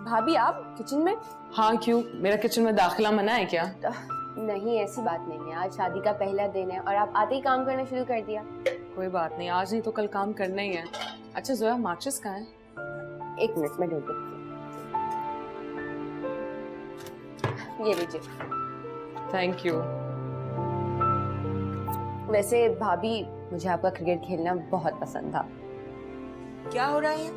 भाभी आप किचन में? हाँ क्यों, मेरा किचन में दाखिला मना है क्या? नहीं ऐसी बात नहीं है, आज शादी का पहला दिन है और आप आते ही काम करना शुरू कर दिया। कोई बात नहीं, आज नहीं तो कल काम करना ही है। अच्छा जोया, माचिस कहाँ है? एक मिनट में ढूंढ देती हूँ। ये लीजिए। Thank you. वैसे भाभी मुझे आपका क्रिकेट खेलना बहुत पसंद था। क्या हो रहा है?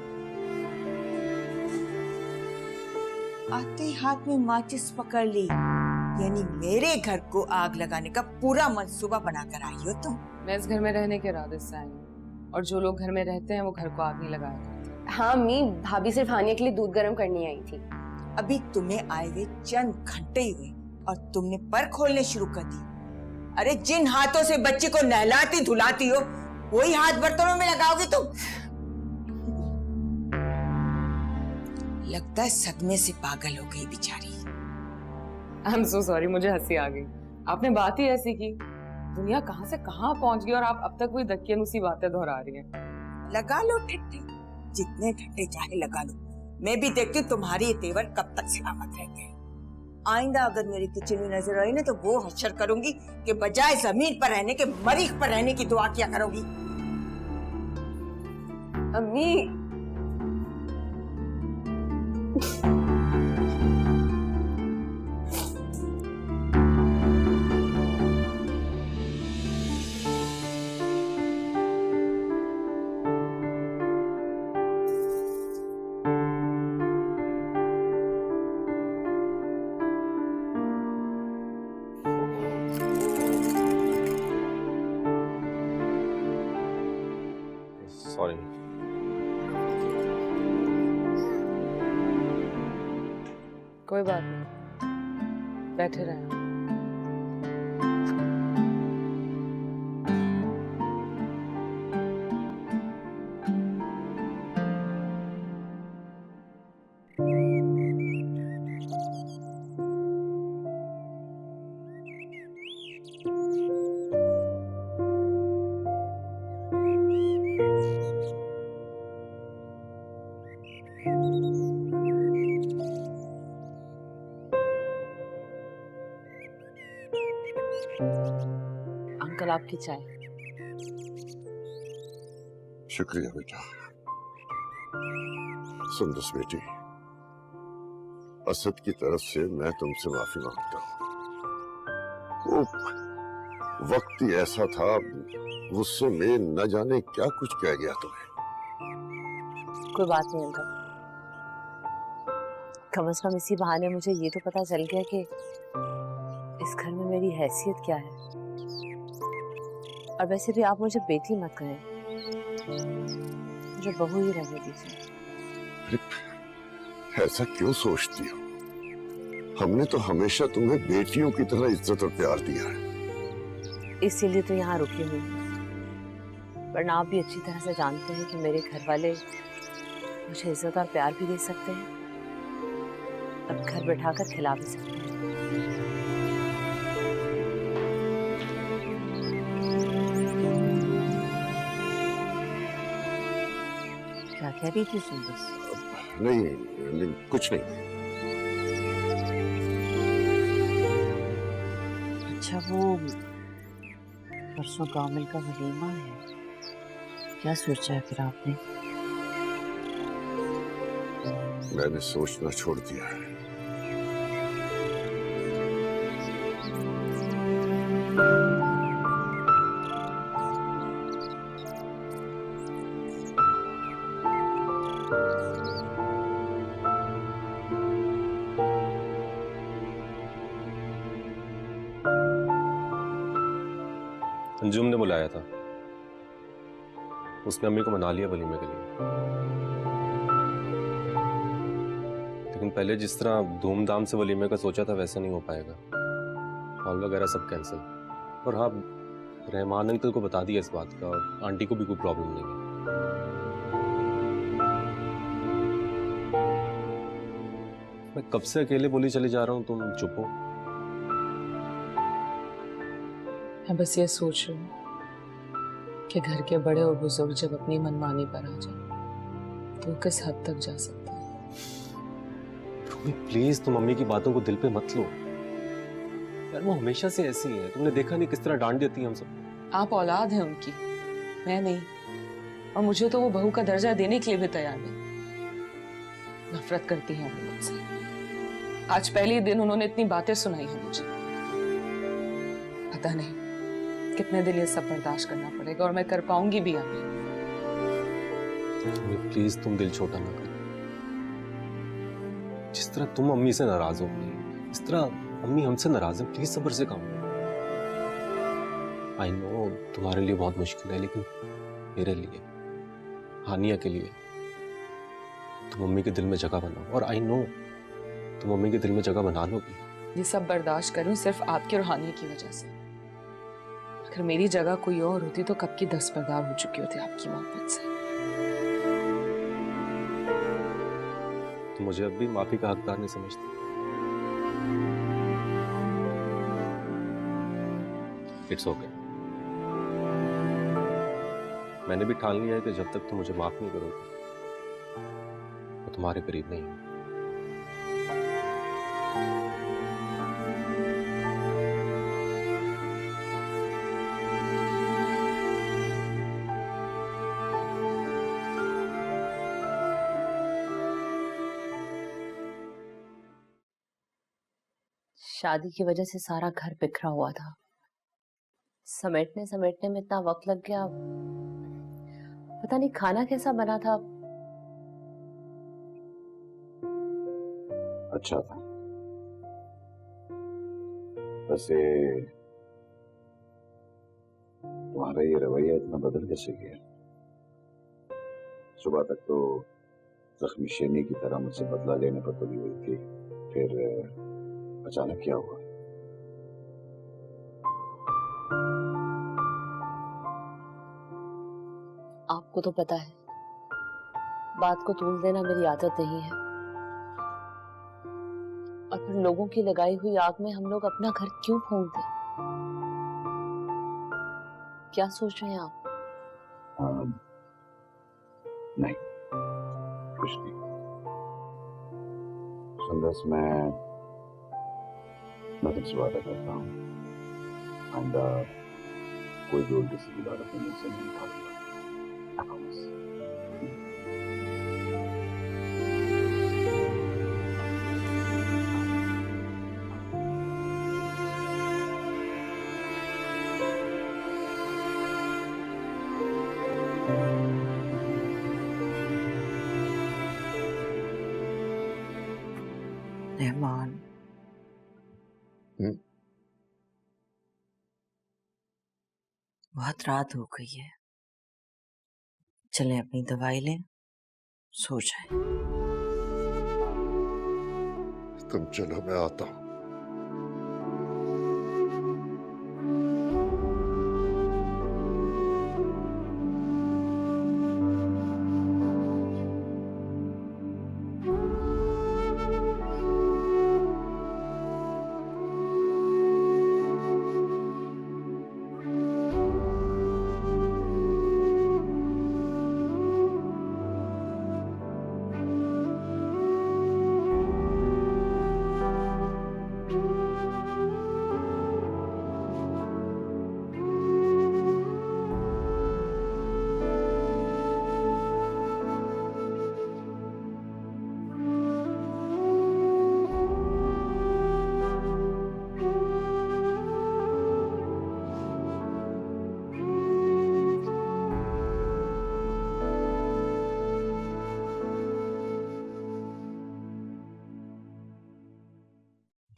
आते ही हाथ में माचिस पकड़ ली, यानी मेरे घर को आग लगाने का पूरा मंसूबा बनाकर आई हो तुम। मैं इस घर में रहने के इरादे से आई हूँ और जो लोग घर में रहते हैं वो घर को आग नहीं लगाया करते। हाँ अम्मी, भाभी सिर्फ हानिया के लिए दूध गर्म करनी आई थी। अभी तुम्हें आए हुए चंद घंटे ही हुए और तुमने पर खोलने शुरू कर दी। अरे जिन हाथों से बच्चे को नहलाती धुलाती हो वही हाथ बर्तनों में लगाओगी तुम। लगता है सदमे से पागल हो गई बेचारी। आई एम सो सॉरी, मुझे हंसी आ गई। आपने बात ही ऐसी की, दुनिया कहाँ से कहाँ पहुंच गई और आप अब तक वही धक्के-नुसी बातें दोहरा रही हैं। लगा लो ठट्ठे, जितने ठट्ठे चाहे लगा लो। मैं भी देखती हूँ तुम्हारी ये तेवर कब तक सलामत रहते हैं। आइंदा अगर मेरे किचन में नजर आई ना तो वो हश्र करूंगी कि बजाय जमीन पर रहने के मरीख पर रहने की दुआ किया करोगी। अम्मी सॉरी। कोई बात नहीं, बैठे रहे। अंकल आपकी चाय। शुक्रिया बेटा। सुंदस बेटी, असद की तरफ से मैं तुमसे माफी मांगता हूँ। वो वक्त ही ऐसा था, गुस्से में न जाने क्या कुछ कह गया तुम्हें। कोई बात नहीं अंकल, कम से कम इसी बहाने मुझे ये तो पता चल गया कि इस घर में मेरी हैसियत क्या है। और वैसे भी आप मुझे बेटी मत कहें, मुझे बहू ही रहने दीजिए। ऐसा क्यों सोचती हो? हमने तो हमेशा तुम्हें बेटियों की तरह इज्जत और प्यार दिया है। इसीलिए तो यहाँ रुकी हुई, वरना आप भी अच्छी तरह से जानते हैं कि मेरे घर वाले मुझे इज्जत और प्यार भी दे सकते हैं और घर बैठाकर खिला भी सकते हैं। क्या कह रही थी सुंदस? नहीं, कुछ नहीं। अच्छा, वो परसों कामिल का वलीमा है, क्या सोचा है फिर आपने? मैंने सोचना छोड़ दिया है। अंजुम ने बुलाया था, उसने अम्मी को मना लिया वलीमे के लिए। लेकिन पहले जिस तरह धूमधाम से वलीमे का सोचा था वैसा नहीं हो पाएगा। हॉल वगैरह सब कैंसिल। और हाँ, रहमान अंकल को बता दिया इस बात का और आंटी को भी कोई प्रॉब्लम नहीं है। मैं कब से अकेले बोली चले जा रहा हूँ, तुम चुप हो। मैं बस ये सोच रही हूँ कि घर के बड़े और बुजुर्ग जब अपनी मनमानी पर आ जाए तो किस हद तक जा सकते हैं। मम्मी प्लीज तुम मम्मी की बातों को दिल पे मत लो यार, वो हमेशा से ऐसी है, तुमने देखा नहीं किस तरह डांट देती है हम सब। आप औलाद हैं उनकी, मैं नहीं। और मुझे तो वो बहू का दर्जा देने के लिए भी तैयार नहीं। नफरत करती हैं वो मुझसे। आज पहले दिन उन्होंने इतनी बातें सुनाई हैं मुझे। पता नहीं कितने दिन ये सब बर्दाश्त करना पड़ेगा, और मैं कर पाऊंगी भी या नहीं। मम्मी प्लीज तुम दिल छोटा ना करो। जिस तरह तुम अम्मी से नाराज हो गई, इस तरह अम्मी हमसे नाराज है। प्लीज सब्र से काम लो। आई नो तुम्हारे लिए बहुत मुश्किल है, लेकिन मेरे लिए, हानिया के लिए तुम मम्मी के दिल में जगह बनाओ। और आई नो तुम मम्मी के दिल में जगह बना लोगी। ये सब बर्दाश्त करूं सिर्फ आपकी और हानिया की वजह से। अगर मेरी जगह कोई और होती तो कब की दस्तबरदार हो चुकी होती आपकी मोहब्बत से। तुम मुझे अब भी माफी का हकदार नहीं समझती। It's okay. मैंने भी ठान लिया है कि जब तक तुम मुझे माफ नहीं करोगे मैं तुम्हारे करीब नहीं हूं। शादी की वजह से सारा घर बिखरा हुआ था। समेटने समेटने में इतना वक्त लग गया। पता नहीं खाना कैसा बना था। अच्छा था। वैसे तुम्हारा ये रवैया इतना बदल कैसे गया? सुबह तक तो जख्मी शेरनी की तरह मुझसे बदला लेने पर तुली हुई थी, फिर अचानक क्या हुआ? आपको तो पता है बात को तूल देना मेरी आदत नहीं है, और फिर लोगों की लगाई हुई आग में हम लोग अपना घर क्यों फूंक दें? क्या सोच रहे हैं आप? नहीं, कुछ नहीं। सुंदर, मैं तुमसे वादा करता हूँ आइंदा कोई भी उल्टी सीधी बात अपने मुंह से नहीं निकालूंगा। I promise. रहमान, बहुत रात हो गई है, चलें अपनी दवाई लें, सो जाएं। तुम चलो, मैं आता हूं।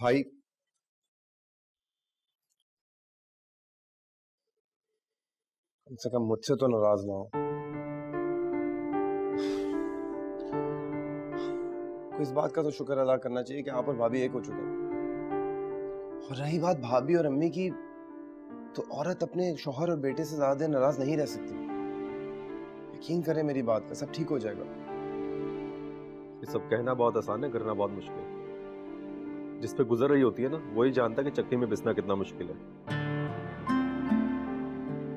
भाई, कम से कम मुझसे तो नाराज ना हो। को इस बात का तो शुक्र अदा करना चाहिए कि आप और भाभी एक हो चुके हैं। और रही बात भाभी और अम्मी की, तो औरत अपने शौहर और बेटे से ज्यादा देर नाराज नहीं रह सकती। यकीन करें मेरी बात का, सब ठीक हो जाएगा। ये सब कहना बहुत आसान है, करना बहुत मुश्किल है। जिस पे गुजर रही होती है ना, वही जानता है कि चक्की में पिसना कितना मुश्किल है।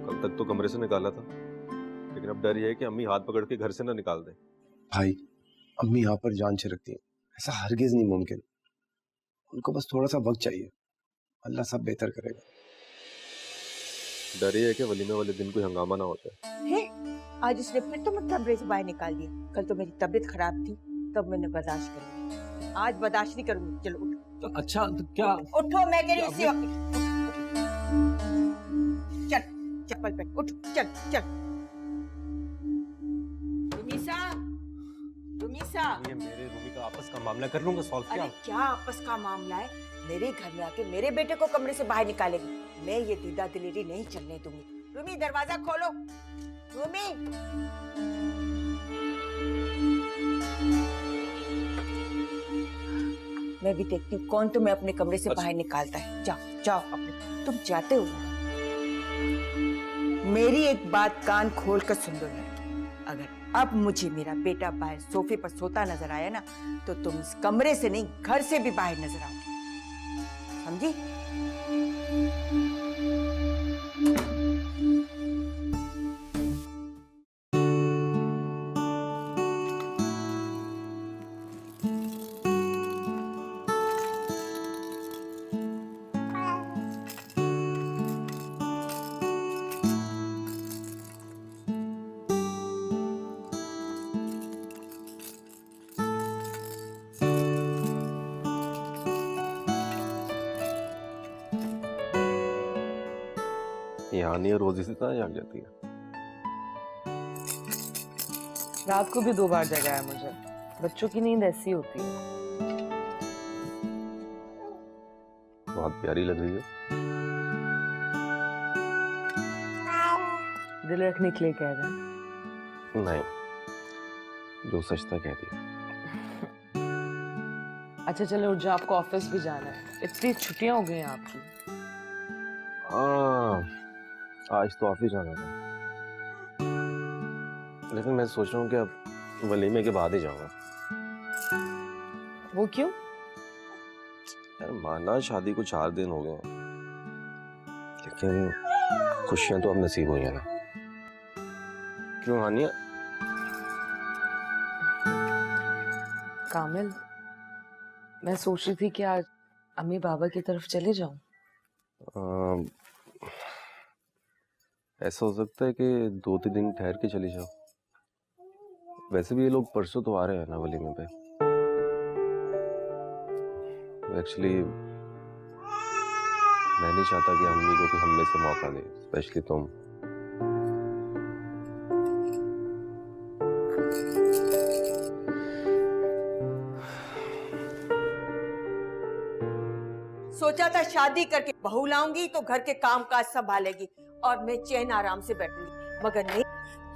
कल तक तो कमरे से निकाला था, लेकिन अब डर ये है कि अम्मी हाथ पकड़ के घर से ना निकाल दे। भाई, अम्मी यहाँ पर जान छिड़कती हैं, ऐसा हरगिज नहीं मुमकिन। उनको बस थोड़ा सा वक्त चाहिए, अल्लाह सब बेहतर करेगा। डर ये है कि वलीमे वाले दिन कोई हंगामा ना हो जाए। है आज उसने फिर तो मुझे कमरे से बाहर निकाल दिया। कल तो मेरी तबीयत खराब थी, तब मैंने बर्दाश्त कर लिया। आज बर्दाश्त नहीं करूंगी। चलो उठो। अच्छा तो क्या? उठो, मैं कह रही हूँ इसी वक्त। चल चप्पल पहन, उठ, चल चल। रुमीसा, रुमीसा। ये मेरे रूमी का आपस का मामला कर लूंगा सॉल्व। अरे क्या आपस का मामला है? मेरे घर में आके मेरे बेटे को कमरे से बाहर निकालेगी। मैं ये दीदा दिलेरी नहीं चलने दूंगी। रूमी दरवाजा खोलो। रूमी। मैं भी देखती हूँ कौन तुम्हें अपने कमरे से बाहर निकालता है। जाओ जाओ अपने, तुम जाते हो। मेरी एक बात कान खोल कर सुन लो लड़की, अगर अब मुझे मेरा बेटा बाहर सोफे पर सोता नजर आया ना, तो तुम इस कमरे से नहीं घर से भी बाहर नजर आओगे, समझी? यहाँ नहीं है, रोज इसी तरह जाग जाती है। रात को भी 2 बार जगाया मुझे। बच्चों की नींद ऐसी होती है। बहुत प्यारी लग रही है। दिल रखने के लिए कह रहे हैं। नहीं, जो सच था कह दिया। अच्छा चलो उठ जाओ, आपको ऑफिस भी जाना है। इतनी छुट्टियां हो गई हैं आपकी। हाँ, आज तो ऑफिस जाना था, लेकिन मैं सोच रहा हूँ कि अब वलीमे के बाद ही जाऊंगा। वो क्यों? यार माना शादी को 4 दिन हो गए हैं, लेकिन खुशियां तो अब नसीब हुई है ना। क्यों हानिया? कामिल, मैं सोच रही थी कि आज अम्मी बाबा की तरफ चले जाऊं। ऐसा हो सकता है कि 2-3 दिन ठहर के चली जाओ। वैसे भी ये लोग परसों तो आ रहे हैं ना वलीमे पे। एक्चुअली मैं नहीं चाहता कि अम्मी को कोई हम में से मौका दे, स्पेशली तुम। सोचा था शादी करके बहू लाऊंगी तो घर के काम काज संभालेगी और मैं चैन आराम से बैठूंगी, मगर नहीं,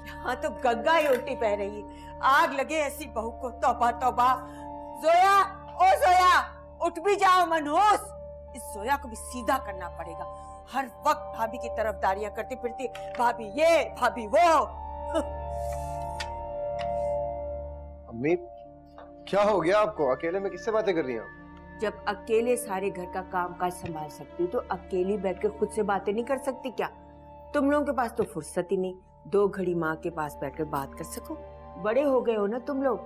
यहाँ तो गंगा ही उल्टी बह रही है। आग लगे ऐसी बहू को। तौबा तौबा। जोया, ओ जोया, उठ भी जाओ मनहूस। इस जोया को भी सीधा करना पड़ेगा। हर वक्त भाभी की तरफदारियां करती फिरती, भाभी ये भाभी वो। अम्मी क्या हो गया आपको? अकेले में किससे बातें कर रही हैं आप? जब अकेले सारे घर का काम काज संभाल सकती हूँ तो अकेली बैठ के खुद से बातें नहीं कर सकती क्या? तुम लोगों के पास तो फुर्सत ही नहीं 2 घड़ी माँ के पास बैठकर बात कर सको। बड़े हो गए हो ना तुम लोग,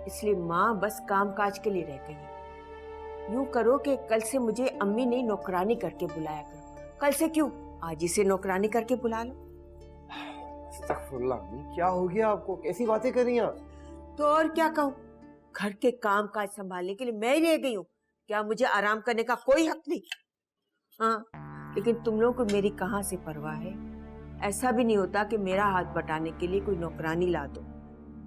इसलिए माँ बस काम काज के लिए रह गई है। यूं करो कि कल से मुझे अम्मी ने नौकरानी करके बुलाया करो। कल से क्यों, आज ही से नौकरानी करके बुला लो। अस्तगफुरुल्लाह, अम्मी क्या हो गया आपको? कैसी बातें कर रही हैं आप? तो और क्या कहूँ, घर के काम काज संभालने के लिए मैं ही रह गई हूँ। क्या मुझे आराम करने का कोई हक नहीं? हाँ, लेकिन तुम लोगों को मेरी कहाँ से परवाह है? ऐसा भी नहीं होता कि मेरा हाथ बटाने के लिए कोई नौकरानी ला दो,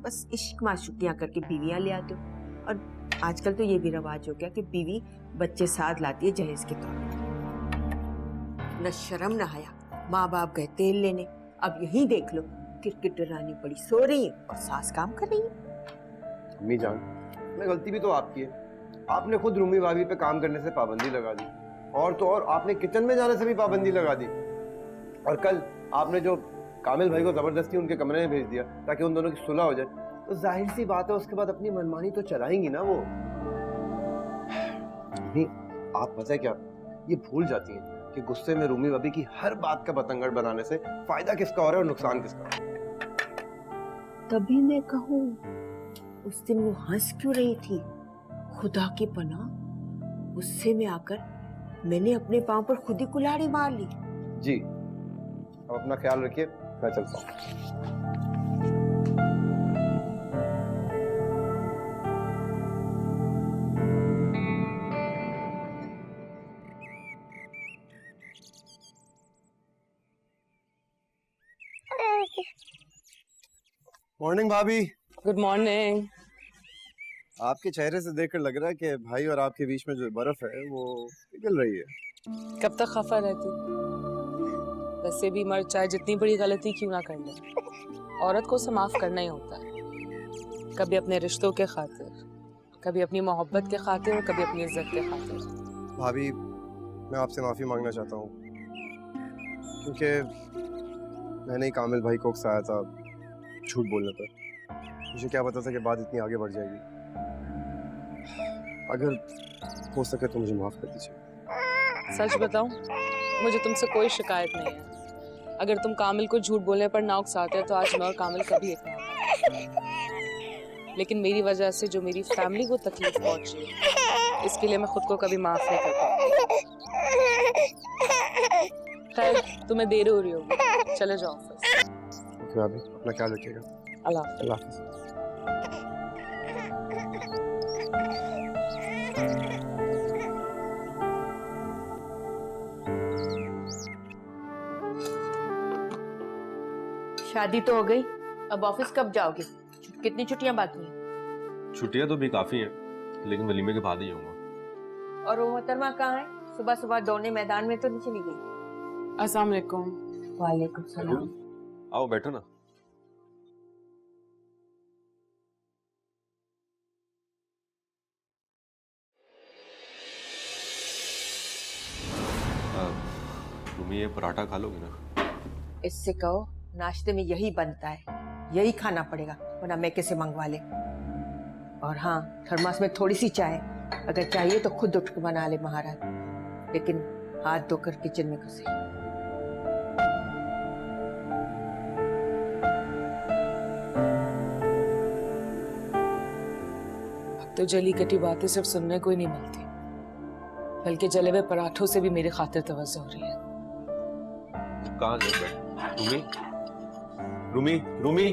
बस इश्क माशूकियां करके बीवियां ले आते हो। और आजकल तो ये भी रिवाज हो गया कि बीवी बच्चे साथ लाती है जहेज के तौर पर। न शर्म न हया, माँ बाप गए तेल लेने, अब यही देख लो किरकिट रानी पड़ी सो रही है और सास काम कर रही है। अम्मी जान, मैं गलती भी तो आपकी है। आपने खुद रूमी भाभी पे काम करने से पाबंदी लगा दी, और तो और आपने किचन में जाने से भी पाबंदी लगा दी। और कल आपने जो कामिल भाई को जबरदस्ती उनके कमरे में भेज दिया ताकि उन दोनों की सुलह हो जाए, तो जाहिर सी बात है उसके बाद अपनी मनमानी तो चलाएंगी ना वो। नहीं, आप पता है क्या, ये भूल जाती हैं कि गुस्से में रूमी भाभी की हर बात का बतंगड़ बनाने से फायदा किसका हो रहा है और नुकसान किसका। तभी मैं कहूँ उस दिन वो हंस क्यों रही थी, खुदा की पनाह, गुस्से में आकर मैंने अपने पांव पर खुद ही कुल्हाड़ी मार ली। जी, अब अपना ख्याल रखिए, मैं चलता हूँ। मॉर्निंग भाभी। Good morning. आपके चेहरे से देखकर लग रहा है कि भाई और आपके बीच में जो बर्फ है वो पिघल रही है। कब तक खफा रहती? वैसे भी मर्द चाहे जितनी बड़ी गलती क्यों ना कर ले, औरत को उसे माफ करना ही होता है। कभी अपने रिश्तों के खातिर, कभी अपनी मोहब्बत के खातिर और कभी अपनी इज्जत के खातिर। भाभी, मैं आपसे माफी मांगना चाहता हूँ क्योंकि मैंने ही कामिल भाई को उकसाया था झूठ बोलने पर। मुझे क्या पता था कि बात इतनी आगे बढ़ जाएगी। अगर हो सके तो मुझे माफ कर दीजिए। सच बताऊं, मुझे तुमसे कोई शिकायत नहीं है। अगर तुम कामिल को झूठ बोलने पर ना उकसाते तो आज मैं और कामिल कभी एक ना होते। लेकिन मेरी वजह से जो मेरी फैमिली को तकलीफ पहुंची, इसके लिए मैं खुद को कभी माफ नहीं कर पाती। खैर, तुम्हें देर हो रही होगी, चले जाओ ऑफिस। ओके भाभी, अपना ख्याल रखिएगा। अल्लाह हाफिज़। शादी तो हो गई, अब ऑफिस कब जाओगे? कितनी छुट्टियां बाकी हैं? छुट्टियां तो भी काफी हैं, लेकिन वलीमे के बाद ही जाऊंगा। और वो मोहतरमा कहाँ है? सुबह सुबह दौड़ने मैदान में तो नहीं चली गई? अस्सलाम वालेकुम। वालेकुम सलाम। आओ बैठो ना। तुम ये पराठा खा लोगे ना? इससे कहो नाश्ते में यही बनता है, यही खाना पड़ेगा, वरना मैं कैसे मंगवा ले। और हाँ, थर्मास में थोड़ी सी चाय, अगर चाहिए तो खुद उठ के बना ले महाराज, लेकिन हाथ धोकर किचन में घुसे। अब तो जली कटी बातें सिर्फ सुनने को ही नहीं मिलती, बल्कि जले हुए पराठों से भी मेरी खातिर तवज्जो हो रही है। कहाँ गए? Rumi, Rumi, Rumi.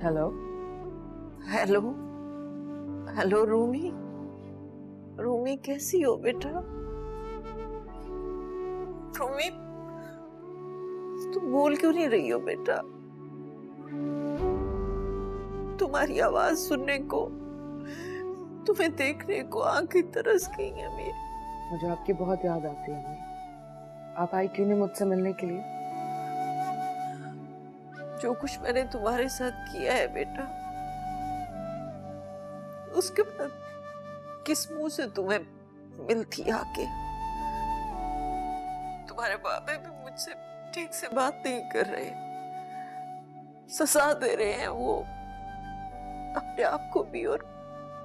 Hello. Hello hello Rumi. Rumi कैसी हो बेटा? रूमी, तुम बोल क्यों नहीं रही हो बेटा? तुम्हारी आवाज सुनने को, तुम्हें देखने को आंखें तरस गई हैं मेरी। मुझे आपकी बहुत याद आती है। आप आई क्यों नहीं मुझसे मिलने के लिए? जो कुछ मैंने तुम्हारे साथ किया है बेटा, उसके बाद किस मुंह से तुम्हें मिलती आके? तुम्हारे बाबा भी मुझसे ठीक से बात नहीं कर रहे, सजा दे रहे हैं वो अपने आप को भी और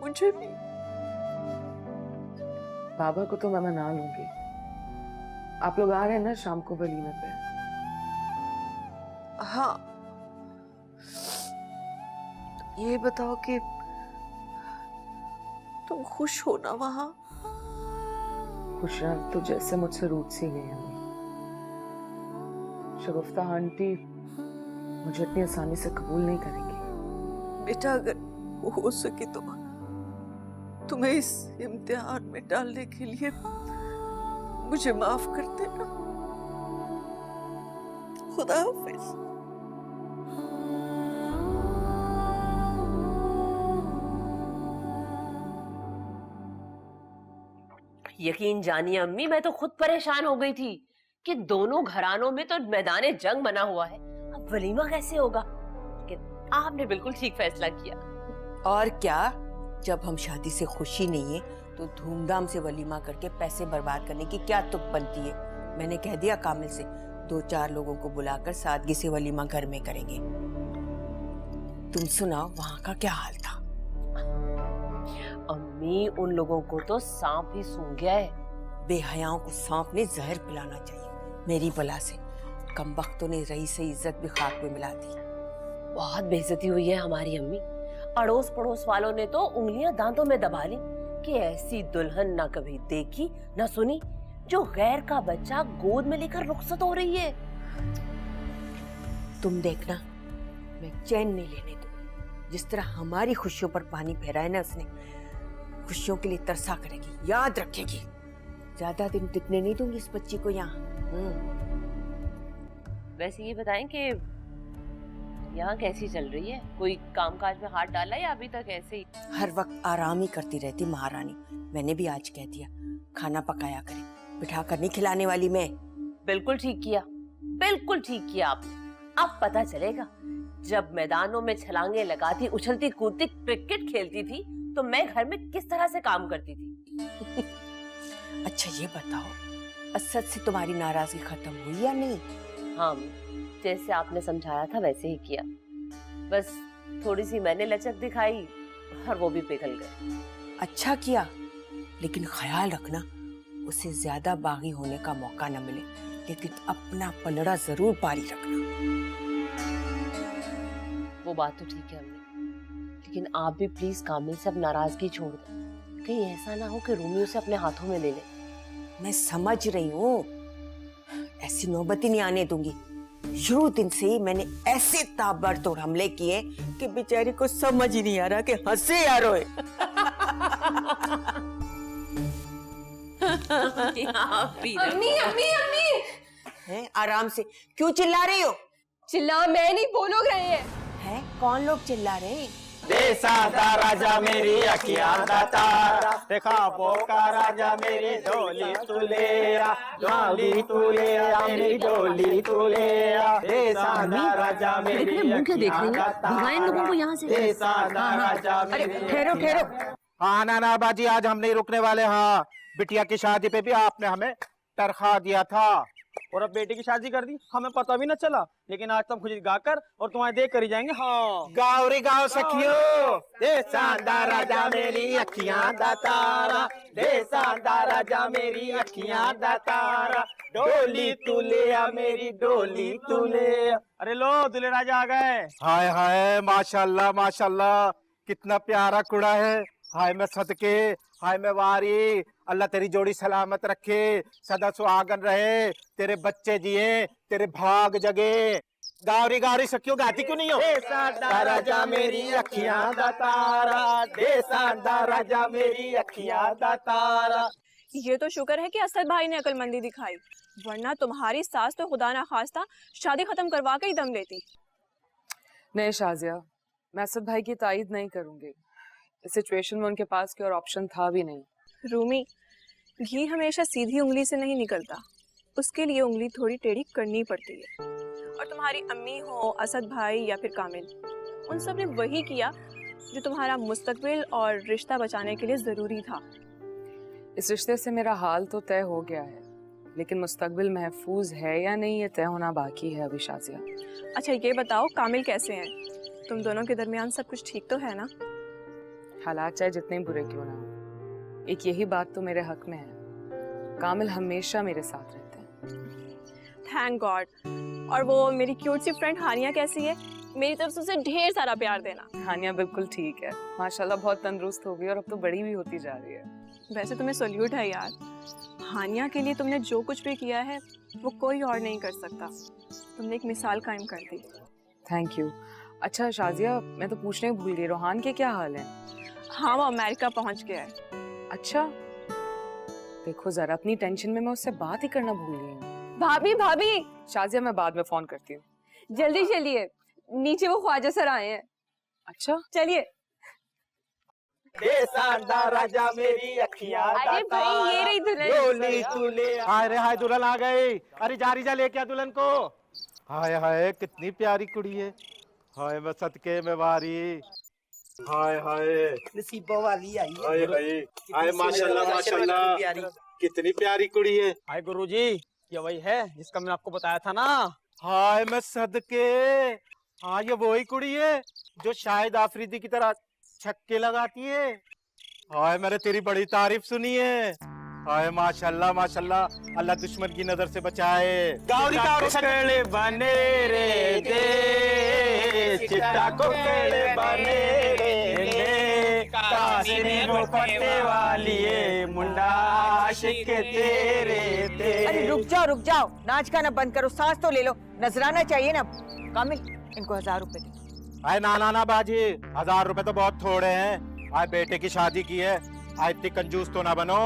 मुझे भी। बाबा को तो मैं मना लूंगी। आप लोग आ रहे हैं ना शाम को वलीमे पे? हाँ, ये बताओ कि तुम खुश हो ना वहां? खुशियां तो जैसे मुझसे रूठ सी गई हैं। शगुफ्ता आंटी मुझे इतनी आसानी से कबूल नहीं करेगी। बेटा, अगर हो सके तो तुम्हें इस इम्तिहान में डालने के लिए मुझे माफ कर देना। खुदा हाफिज। यकीन जानिए अम्मी, मैं तो खुद परेशान हो गई थी कि दोनों घरानों में तो मैदाने जंग बना हुआ है, अब वलीमा कैसे होगा। लेकिन आपने बिल्कुल ठीक फैसला किया। और क्या, जब हम शादी से खुशी नहीं है तो धूमधाम से वलीमा करके पैसे बर्बाद करने की क्या तुक बनती है। मैंने कह दिया कामिल से, 2-4 लोगों को बुलाकर सादगी से वलीमा घर में करेंगे। तुम सुनाओ वहां का क्या हाल था? अम्मी, उन लोगों को तो सांप ही सूंघ गया है। बेहयाओं को सांप ने जहर पिलाना चाहिए मेरी बला से। कमबख्तों ने रही से इज्जत भी खाक में मिला दी। बहुत बेइज्जती हुई है हमारी अम्मी। अड़ोस पड़ोस वालों ने तो उंगलियां दांतों में दबा ली कि ऐसी दुल्हन ना कभी देखी ना सुनी, जो गैर का बच्चा गोद में लेकर रुखसत हो रही है। तुम देखना, मैं चैन नहीं लेने दूंगी। जिस तरह हमारी खुशियों पर पानी फेरा है ना उसने, खुशियों के लिए तरसा करेगी, याद रखेगी। ज्यादा दिन टिकने नहीं दूंगी इस बच्ची को यहाँ। वैसे ये बताएं कि यहाँ कैसी चल रही है? कोई कामकाज में हाथ डाला या अभी तक ऐसे ही? हर वक्त आराम ही करती रहती महारानी। मैंने भी आज कह दिया खाना पकाया करे, बिठा कर नहीं खिलाने वाली मैं। बिल्कुल ठीक किया, बिल्कुल ठीक किया आपने। अब पता चलेगा, जब मैदानों में छलांगे लगाती, उछलती कूदती क्रिकेट खेलती थी, तो मैं घर में किस तरह से काम करती थी। अच्छा ये बताओ, असद से तुम्हारी नाराजगी खत्म हुई या नहीं? हाँ, जैसे आपने समझाया था वैसे ही किया। बस थोड़ी सी मैंने लचक दिखाई और वो भी पिघल गए। अच्छा किया, लेकिन ख्याल रखना उसे ज्यादा बागी होने का मौका न मिले। लेकिन अपना पलड़ा जरूर पारी रखना। वो बात तो ठीक है अम्मी, लेकिन आप भी प्लीज कामिल से अब नाराजगी छोड़ दें। कहीं ऐसा ना हो कि रूमी उसे अपने हाथों में ले ले। मैं समझ रही हूँ, ऐसी नौबत ही नहीं आने दूंगी। शुरू दिन से ही मैंने ऐसे ताबड़तोड़ हमले किए कि बेचारी को समझ ही नहीं आ रहा कि हंसे या रोए। अम्मी अम्मी अम्मी, हैं? आराम से क्यों चिल्ला रही हो? चिल्ला मैं नहीं, वो लोग रहे हैं। हैं? कौन लोग चिल्ला रहे हैं? देसा दा राजा मेरी अखियां दा तारा, देखा बोका राजा मेरी डोली तुलेरा, डोली तुलेरा मेरी डोली तुलेरा। देसा दा राजा मेरी अखियां दा तारा, देसा दा राजा मेरी। ठहरो ठहरो। हाँ नाना बाजी, आज हम नहीं रुकने वाले। हाँ, बिटिया की शादी पे भी आपने हमें तरखा दिया था और अब बेटी की शादी कर दी, हमें पता भी न चला। लेकिन आज तुम खुद गाकर और तुम्हारे देख कर ही जाएंगे। हाँ, गाओ रे गाओ सखियो, देसा दा राजा मेरी अखियां दा तारा, देसा दा राजा मेरी अखियां दा तारा, डोली तू ले आ मेरी डोली तू ले। अरे लो, दूल्हे राजा आ गए। हाय हाय, माशाल्लाह माशाल्लाह, कितना प्यारा कुड़ा है। हाय मैं सदके, हाय मैं वारी, अल्लाह तेरी जोड़ी सलामत रखे, सदा सुहागन रहे, तेरे बच्चे जिए, तेरे भाग जगे। गावरी गावरी सखियों, गाती क्यों नहीं हो? देसा दा राजा मेरी अखियां दा तारा, देसा दा राजा मेरी अखियां दा तारा। ये तो शुक्र है कि असद भाई ने अकलमंदी दिखाई, वरना तुम्हारी सास तो खुदा ना खास्ता शादी खत्म करवा के ही दम लेती। नहीं शाजिया, मैं असद भाई की तायद नहीं करूंगी। इस सिचुएशन में उनके पास कोई और ऑप्शन था भी नहीं। रूमी, घी हमेशा सीधी उंगली से नहीं निकलता, उसके लिए उंगली थोड़ी टेढ़ी करनी पड़ती है। और तुम्हारी अम्मी हो, असद भाई या फिर कामिल, उन सब ने वही किया जो तुम्हारा मुस्तकबिल और रिश्ता बचाने के लिए जरूरी था। इस रिश्ते से मेरा हाल तो तय हो गया है, लेकिन मुस्तकबिल महफूज है या नहीं ये तय होना बाकी है अभी शाजिया। अच्छा ये बताओ, कामिल कैसे हैं? तुम दोनों के दरमियान सब कुछ ठीक तो है ना? हालात चाहे जितने बुरे क्यों ना हो, एक यही बात तो मेरे हक में है, कामिल हमेशा मेरे साथ रहते हैं। Thank God. और वो मेरी क्यूट सी फ्रेंड हानिया कैसी है? मेरी तरफ से उसे ढेर सारा प्यार देना। हानिया बिल्कुल ठीक है, माशाल्लाह बहुत तंदुरुस्त हो गई और अब तो बड़ी भी होती जा रही है। वैसे तुम्हें सल्यूट है यार, हानिया के लिए तुमने जो कुछ भी किया है वो कोई और नहीं कर सकता। तुमने एक मिसाल कायम कर दी। Thank you. अच्छा शाजिया, मैं तो पूछने भूल गई, रोहान के क्या हाल है? हाँ, वो अमेरिका पहुंच गया है। अच्छा, देखो जरा, अपनी टेंशन में मैं उससे बात ही करना भूल गई हूँ। भाभी भाभी, शाजिया मैं बाद में फोन करती हूँ। जल्दी चलिए, नीचे वो ख्वाजा सर आए हैं। अच्छा चलिए। देसा दा राजा मेरी अखियां दा अरे भाई, ये रही डोली दुल्हन। तू ले। हाय रे हाय, दुल्हन आ गई। अरे जा रिजा लेके आ दुल्हन को। हाय हाय, कितनी प्यारी कुड़ी है। हाय मैं सदके में वारी, हाय हाय नसीबों वाली आई है। हाय हाय, हाय माशाल्लाह माशाल्लाह, कितनी प्यारी कुड़ी है। हाय गुरुजी, ये वही है जिसका मैंने आपको बताया था ना। हाय मैं सदके, हाँ ये वही कुड़ी है जो शाहिद आफरीदी की तरह छक्के लगाती है। हाय मैंने तेरी बड़ी तारीफ सुनी है। हाय माशाल्लाह माशाल्लाह, अल्लाह दुश्मन की नजर से बचाए। गावरी गावरी बने रे दे, चिट्टा को बने रे, कासिनी मोपटे वाली मुंडा आशिक तेरे दे। अरे रुक जाओ, नाच गाना बंद करो, सांस तो ले लो, नजराना चाहिए ना। कामिल, इनको 1000 रुपए दे। आए ना बाजी, 1000 रुपए तो बहुत थोड़े हैं। आए बेटे की शादी की है, आए इतनी कंजूस तो ना बनो।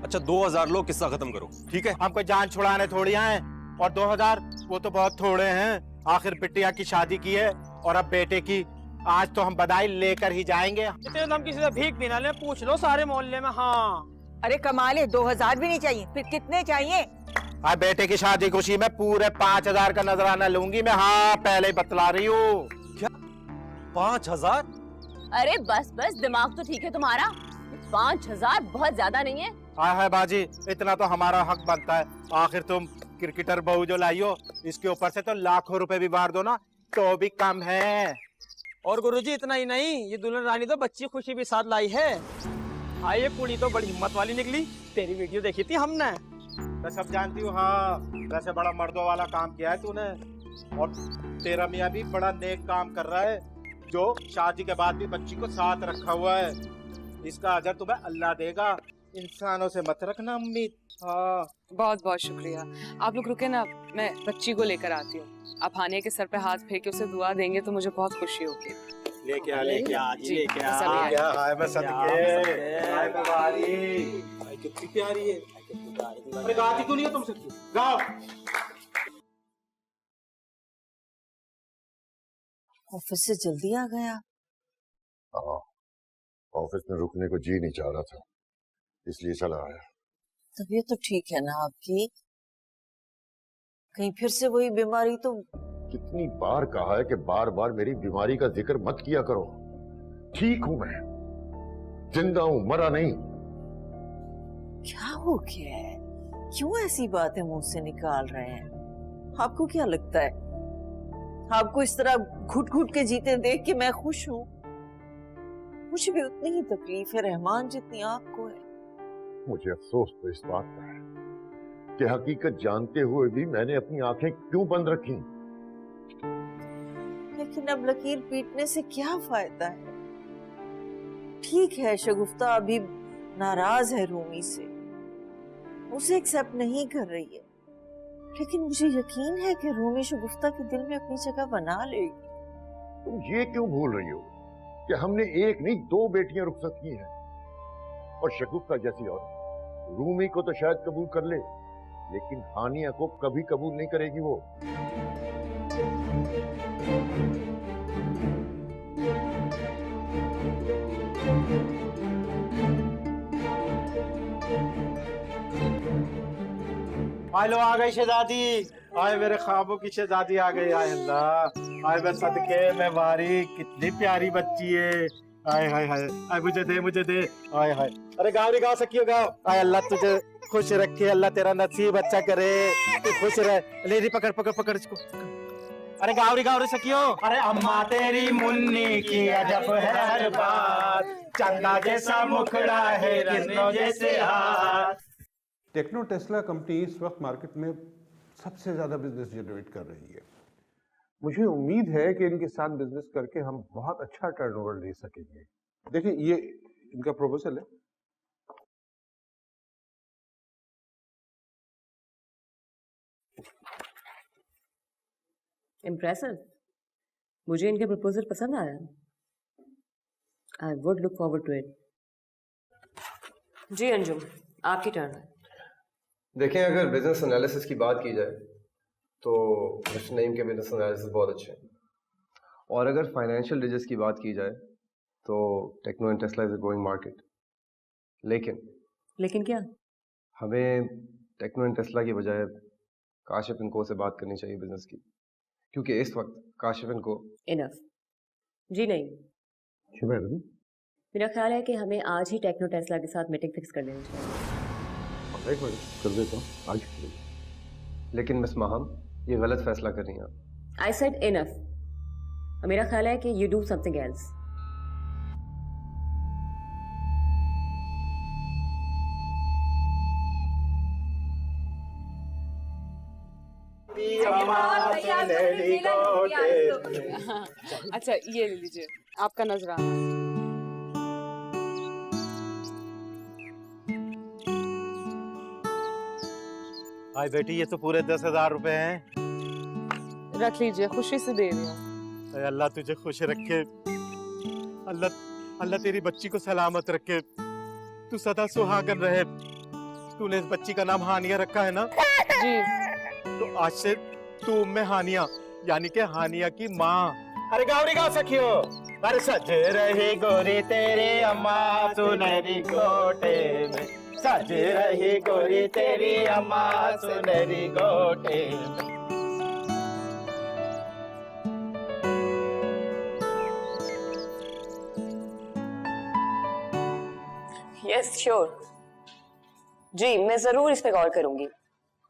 अच्छा 2000 लो, किस्सा खत्म करो, ठीक है? हम कोई जान छुड़ाने थोड़ी आए, और 2000 वो तो बहुत थोड़े हैं। आखिर बिटिया की शादी की है और अब बेटे की, आज तो हम बधाई लेकर ही जाएंगे। इतने हम किसी से भीख भी ना ले, पूछ लो सारे मोहल्ले में। हाँ अरे कमाल है, 2000 भी नहीं चाहिए, फिर कितने चाहिए? आज बेटे की शादी खुशी में पूरे 5000 का नजराना लूंगी मैं। हाँ पहले ही बतला रही हूँ। क्या 5000? अरे बस दिमाग तो ठीक है तुम्हारा, 5000 बहुत ज्यादा नहीं है। हाँ बाजी, इतना तो हमारा हक बनता है। आखिर तुम क्रिकेटर बहू जो लाई हो, इसके ऊपर से तो लाखों रुपए भी मार दो ना तो भी कम है। और गुरुजी इतना ही नहीं, ये दुल्हन रानी तो बच्ची खुशी भी साथ लाई है। हाँ ये कुड़ी तो बड़ी हिम्मत वाली निकली, तेरी वीडियो देखी थी हमने। मैं सब जानती हूँ। हाँ वैसे बड़ा मर्दों वाला काम किया है तूने, और तेरा मियाँ भी बड़ा नेक काम कर रहा है, जो शादी के बाद भी बच्ची को साथ रखा हुआ है। इसका अजर तुम्हें अल्लाह देगा, इंसानों से मत रखना उम्मीद। हाँ बहुत बहुत शुक्रिया। आप लोग रुके ना, मैं बच्ची को लेकर आती हूँ। आप हानिया के सर पे हाथ फेंक के उसे दुआ देंगे तो मुझे बहुत खुशी होगी। लेके आ जी, लेके आ। सभी आए। हाय मैं सदके, हाय मुबारी, हाय कितनी प्यारी है। अरे गाती क्यों नहीं है तुम सबकी? गाओ। ऑफिस से जल्दी आ गया। हाँ, ऑफिस में रुकने को जी नहीं चाह रहा था, इसलिए चला आया। तबीयत तो ठीक है ना आपकी? कहीं फिर से वही बीमारी तो? कितनी बार कहा है कि बार बार मेरी बीमारी का जिक्र मत किया करो। ठीक हूं मैं, जिंदा हूं, मरा नहीं। क्या हो गया है? क्यों ऐसी बातें मुंह से निकाल रहे हैं? आपको क्या लगता है आपको इस तरह घुट घुट के जीते देख के मैं खुश हूँ? मुझे भी उतनी ही तकलीफ है रहमान जितनी आपको है। मुझे अफसोस तो इस बात का है कि हकीकत जानते हुए भी मैंने अपनी आंखें क्यों बंद रखी। लेकिन अब लकीर पीटने से क्या फायदा है? ठीक है, शगुफ्ता अभी नाराज है रूमी से, उसे एक्सेप्ट नहीं कर रही है, लेकिन मुझे यकीन है कि रूमी शगुफ्ता के दिल में अपनी जगह बना लेगी। तुम ये क्यों भूल रही हो कि हमने एक नहीं 2 बेटियां रुखसत की हैं, और शगुफ्ता जैसी औरत रूमी को तो शायद कबूल कर ले, लेकिन हानिया को कभी कबूल नहीं करेगी वो। आए लो, आ गई शहजादी। आए मेरे ख्वाबों की शहजादी आ गई। आए अल्लाह, आए मैं सदके मैं वारी, कितनी प्यारी बच्ची है। आए हाय हाय, आए मुझे दे। आए हाय, अरे गावरी गाँव सकियो गाँव। आए अल्लाह तुझे खुश रखे, अल्लाह तेरा नसीब अच्छा करे, तू खुश रह। ले पकड़ इसको। अरे गावरी सकियो। अरे अम्मा तेरी मुन्नी की अजब है हर बात, चंदा जैसा मुखड़ा है किरणों जैसे हाथ। टेक्नो टेस्ला कंपनी इस वक्त मार्केट में सबसे ज़्यादा बिजनेस जनरेट कर रही है। मुझे उम्मीद है कि इनके साथ बिजनेस करके हम बहुत अच्छा टर्नओवर ले सकेंगे। देखिए ये इनका प्रपोजल है। इम्प्रेसिव, मुझे इनके प्रपोजल पसंद आया। I would look forward to it. Ji Anjum, आपकी टर्न है। देखें, अगर बिजनेस एनालिसिस की बात की जाए तो मिस्टर नईम के बिजनेस एनालिसिस बहुत अच्छे हैं, और अगर फाइनेंशियल डिजिट्स की बात की जाए तो Tecno and Tesla is a growing market. लेकिन क्या? हमें टेक्नो एंड टेस्ला की बजाय काशिफ इनको से बात करनी चाहिए बिजनेस की, क्योंकि इस वक्त काशिफ इनको इनफ। जी नहीं, मेरा ख्याल है कि हमें आज ही टेक्नो टेस्ला के साथ मीटिंग फिक्स कर लेनी चाहिए। कर देता हूँ आज। लेकिन मिस माहम, ये गलत फैसला कर रही हैं आप। I said enough. मेरा ख्याल है कि यू डू समथिंग एल्स। अच्छा ये ले लीजिए, आपका नजराना। भाई बेटी, ये तो पूरे 10,000 रुपए हैं। रख लीजिए, खुशी से दे रही हूँ। अरे अल्लाह तुझे खुश रखे, अल्लाह अल्लाह तेरी बच्ची को सलामत रखे, तू सदा सुहागन रहे। तूने इस बच्ची का नाम हानिया रखा है ना? जी। तो आज से तू उम्मे हानिया, यानी कि हानिया की माँ। अरे गावरी गा सखियो, अरे सज रही गोरी तेरी अम्मा सुनहरी गोटे में, सज रही गोरी तेरी अम्मा सुनहरी गोटे में। यस श्योर जी, मैं जरूर इस पे गौर करूंगी।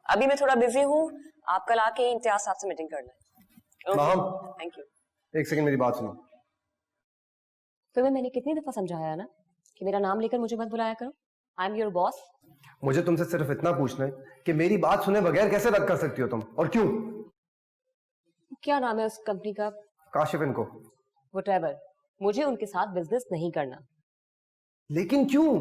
अभी मैं थोड़ा बिजी हूँ, आप कल आके इम्तियाज साहब से मीटिंग कर लें। Maham, thank you. एक सेकंड मेरी बात सुनो। तुम्हें मैंने कितनी दफा समझाया ना कि मेरा नाम लेकर मुझे मत बुलाया करो। I am your boss. मुझे तुमसे सिर्फ इतना पूछना है कि मेरी बात सुने बगैर कैसे रद्द कर सकती हो तुम, और क्यों? क्या नाम है उस कंपनी का? काशिफ इनको। व्हाटएवर, मुझे उनके साथ बिजनेस नहीं करना। लेकिन क्यों?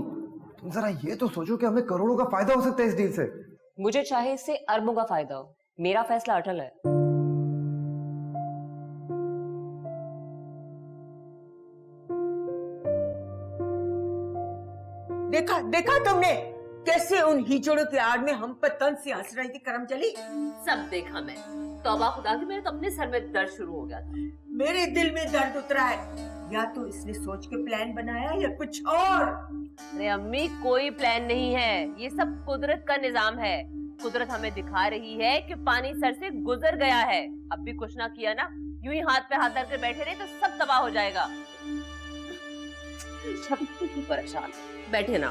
तुम जरा ये तो सोचो कि हमें करोड़ों का फायदा हो सकता है इस डील से। मुझे चाहे इससे अरबों का फायदा हो, मेरा फैसला अटल है। देखा देखा तुमने कैसे उन हिजड़ों के आड़ में हम पर तन से हंस रही थी करम चली। सब देखा मैं। तौबा खुदा की, मेरे तो अपने सर में दर्द शुरू हो गया था। मेरे दिल में दर्द उतरा है। या तो इसने सोच के प्लान बनाया या कुछ और। अरे अम्मी, कोई प्लान नहीं है, ये सब कुदरत का निजाम है। कुदरत हमें दिखा रही है कि पानी सर से गुजर गया है। अब भी कुछ ना किया ना, यूं ही हाथ पे हाथ धर के बैठे रहे तो सब तबाह हो जाएगा। सब परेशान, बैठे ना।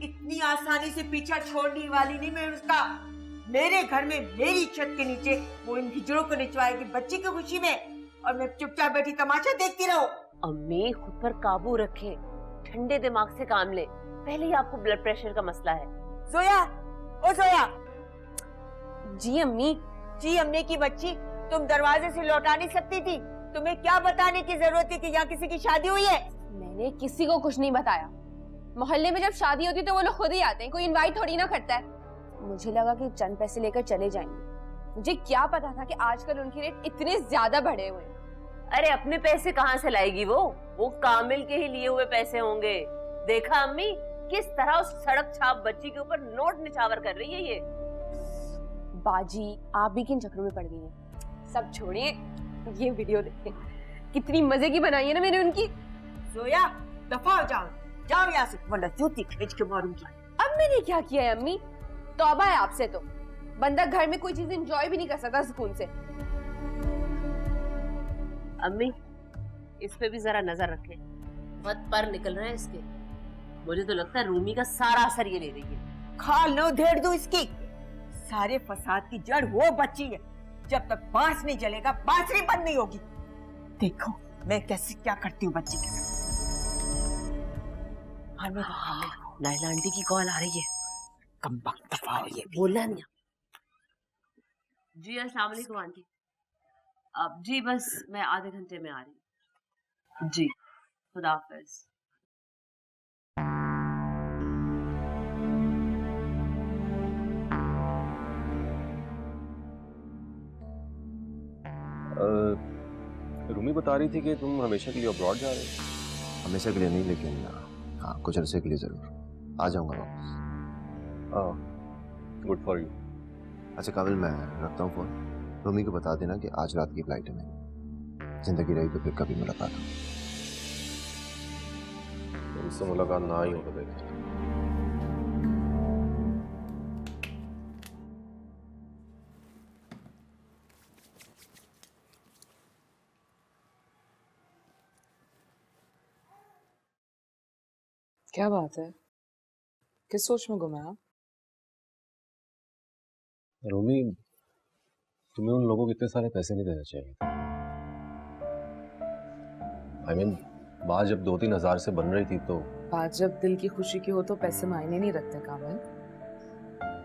इतनी आसानी से पीछा छोड़ने वाली नहीं मैं उसका। मेरे घर में मेरी छत के नीचे वो इन हिजड़ों को निचवाएगी बच्ची की खुशी में, और मैं चुपचाप बैठी तमाशा देखती रहूं। अम्मी, खुद पर काबू रखे, ठंडे दिमाग से काम ले। पहले ही आपको ब्लड प्रेशर का मसला है। जोया, ओ जोया। जी अम्मी। जी अम्मी की बच्ची, तुम दरवाजे से लौटा नहीं सकती थी? तुम्हें क्या बताने की जरूरत थी कि यहाँ किसी की शादी हुई है? मैंने किसी को कुछ नहीं बताया। मोहल्ले में जब शादी होती तो वो लोग खुद ही आते हैं, कोई इनवाइट थोड़ी ना करता है। मुझे लगा कि चंद पैसे लेकर चले जाएंगे। मुझे क्या पता था कि आजकल उनके रेट इतने ज्यादा बढ़े हुए हैं। अरे अपने पैसे कहाँ से लाएगी वो कामिल के ही लिए हुए पैसे होंगे। देखा अम्मी, किस तरह उस सड़क छाप बच्ची के ऊपर नोट निछावर कर रही है ये। बाजी, आप भी किन चक्रों में पड़ गई हैं? सब छोड़िए, ये वीडियो देखिए, कितनी मजे की बनाई है ना मैंने उनकी। जोया, दफा हो जाओ, जाओ यहाँ से, वरना जूती खींच के मारूंगी। अब मैंने क्या किया है अम्मी? तौबा है आपसे तो। बंदा घर में कोई चीज एंजॉय भी नहीं कर सकता सुकून से। अम्मी, इस पे भी जरा नजर रखें, बहुत पर निकल रहे हैं इसके। मुझे तो लगता है रूमी का सारा असर ये ले रही है। खाल न उधेड़ दो इसकी। सारे फसाद की जड़ वो बच्ची है। जब तक बांस नहीं जलेगा, बांसुरी बंद नहीं होगी। देखो मैं कैसे क्या करती हूँ बच्ची के साथ। नाइला आंटी की कॉल आ रही है। कम वक्त दफा हो ये। बोला नहीं। जी अस्सलाम वालेकुम आंटी। अब जी बस मैं आधे घंटे में आ रही हूँ। जी खुदा हाफिज। रूमी बता रही थी कि तुम हमेशा के लिए अब्रॉड जा रहे हो। हमेशा के लिए नहीं, लेकिन हाँ कुछ अरसे के लिए जरूर आ जाऊंगा वापस। Good for you. अच्छा काबिल, मैं रखता हूँ फोन। रूमी को बता देना कि आज रात की फ्लाइट है मेरी। जिंदगी रही तो फिर कभी मुलाकात हो। उससे मुलाकात ना ही हो तो बेहतर। क्या बात है, किस सोच में गुम है आप? रोमी, तुम्हें उन लोगों को इतने सारे पैसे नहीं देने चाहिए। I mean, बात जब 2-3 हजार से बन रही थी तो बात जब दिल की खुशी की हो तो पैसे मायने नहीं रखते कामिल।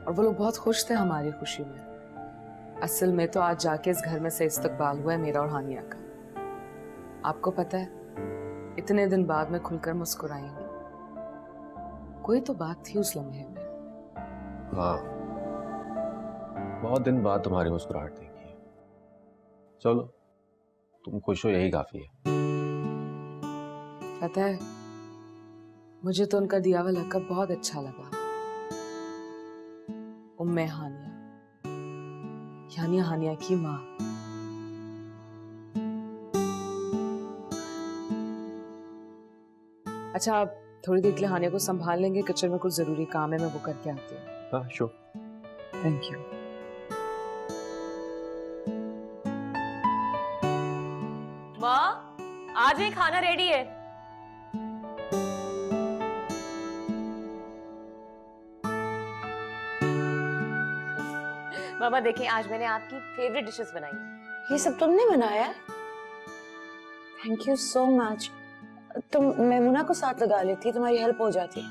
और वो लोग बहुत खुश थे हमारी खुशी में। असल में तो आज जाके इस घर में से इस्तकबाल हुआ है मेरा और हानिया का। आपको पता है, इतने दिन बाद में खुलकर मुस्कुराई हूँ। कोई तो बात थी उस लम्हे में। हाँ, बहुत दिन बाद तुम्हारी मुस्कुराहट देखी है। चलो, तुम खुश हो यही काफी है। पता है, मुझे तो उनका दिया हुआ लक़ब बहुत अच्छा लगा, उम्मे हानिया, यानी हानिया की माँ। अच्छा, आप थोड़ी देर के लिए हानिया को संभाल लेंगे? किचन में कुछ जरूरी काम है, मैं वो करके आती हूँ। हाँ, श्योर। Thank you. माँ, आज ही खाना रेडी है। मामा देखिए, आज मैंने आपकी फेवरेट डिशेस बनाई हैं। ये सब तुमने बनाया? Thank you so much. तुम मैमुना को साथ लगा लेती, तुम्हारी हेल्प हो जाती।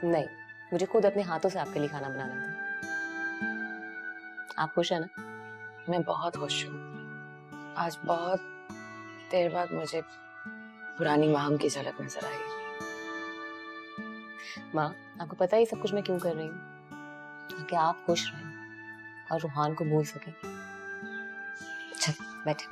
नहीं, मुझे खुद अपने हाथों से आपके लिए खाना बनाना था। आप खुश है ना? मैं बहुत खुश हूँ। आज बहुत देर बाद मुझे पुरानी माम की झलक नजर आई। माँ, आपको पता है ये सब कुछ मैं क्यों कर रही हूँ? ताकि आप खुश रहें और रूहान को भूल सकें। चल बैठे।